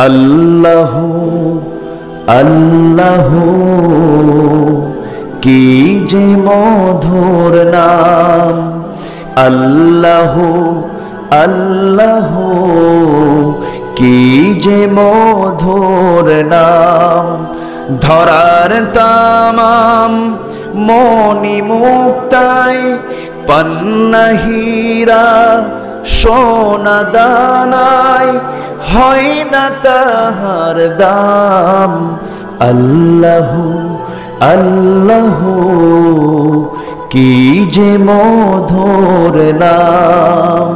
আল্লাহ আল্লাহ কি যে মধুর নাম, আল্লাহ আল্লাহ কি যে মধুর নাম। ধরার তামাম মনি মুক্তায় পান্না হীরা সোনা দানায় হয় না তাহার দাম। আল্লাহ আল্লাহ কি যে মধুর নাম।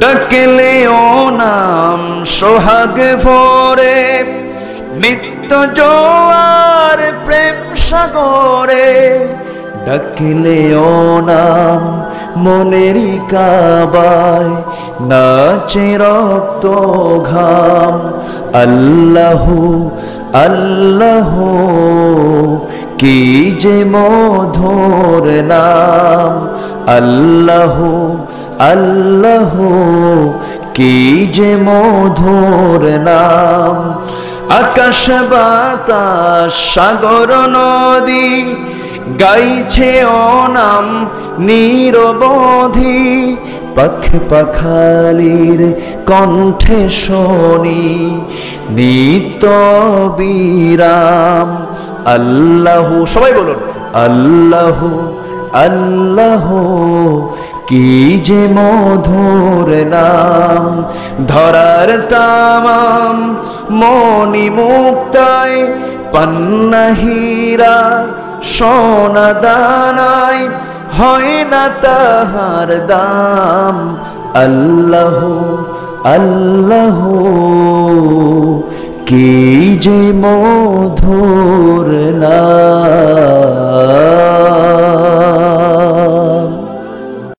ডাকলে ও নাম সোহাগ ভরে নিত্য জোয়ার প্রেম সাগরে। ডাকলে ও নাম মনেরই কাবায় নাচে রক্ত ঘাম। আল্লাহ আল্লাহ কি যে মধুর নাম, আল্লাহ আল্লাহ কি যে মধুর নাম। আকাশ বাতাস সাগর নদী গাইছে ও নাম নিরবধি। পাখি পাখালির কণ্ঠে শুনি নিত্য বিরাম। আল্লাহ, সবাই বলুন আল্লাহ আল্লাহ কি যে মধুর নাম। ধরার তামাম মনি মুক্তায় পান্না হীরা সোনা দানায় হয় না তাহার দাম। আল্লাহ আল্লাহ কি যে মধুর